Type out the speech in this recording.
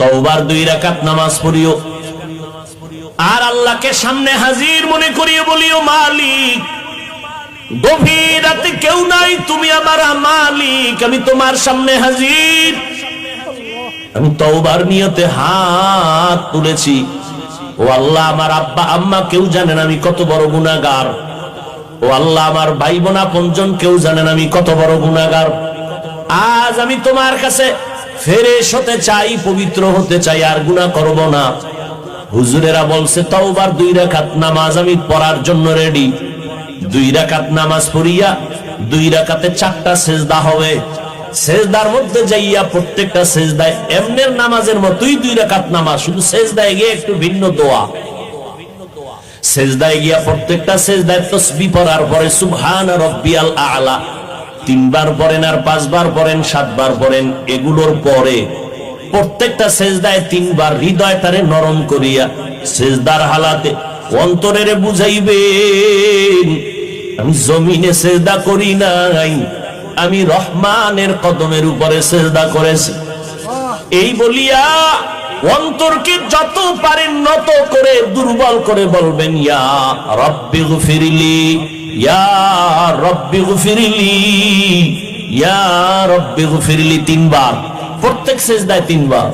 তওবার 2 রাকাত নামাজ পড়িও আর আল্লাহকে সামনে হাজির মনে করিয়ে বলিও, মালিক গভীর রাতে কেউ নাই, তুমি আমার মালিক, আমি তোমার সামনে হাজির, আমি তওবার নিয়তে হাত তুলেছি। ও আল্লাহ, আমার আব্বা আম্মা কেউ জানেন আমি কত বড় গুনাহগার। ও আল্লাহ, আমার ভাই বোন আপনজন কেউ জানেন আমি কত বড় গুনাহগার। আজ আমি তোমার কাছে ফ্রেশ হতে চাই, পবিত্র হতে চাই, আর গুনাহ করব না। হুজুরেরা বলছে তওবার 2 রাকাত নামাজ আমি পড়ার জন্য রেডি। 2 রাকাত নামাজ পড়িয়া 2 রাকাতে 4টা সিজদা হবে। সিজদার মধ্যে যাইয়া প্রত্যেকটা সিজদায় এমনের নামাজের মতোই 2 রাকাত নামাজ, শুধু সিজদায় গিয়ে একটু ভিন্ন দোয়া। সিজদায় গিয়া প্রত্যেকটা সিজদায় তাসবিহ পড়ার পরে সুবহান রাব্বিয়াল আ'লা 3 বার পড়েন, আর 5 বার পড়েন, 7 বার পড়েন। এগুলোর পরে প্রত্যেকটা সিজদায় 3 বার হৃদয়টারে নরম করিয়া সিজদার হালাতে অন্তরেরে বুঝাইবেন, আমি জমিনে সিজদা করি নাই, আমি রহমানের কদমের উপরে সিজদা করেছি। এই বলিয়া অন্তরকে যত পারেন নত করে দুর্বল করে বলবেন, ইয়া রব্বি গফিরলি, ইয়া রব্বি গফিরলি, ইয়া রব্বি গফিরলি 3 বার, প্রত্যেক সিজদায় 3 বার।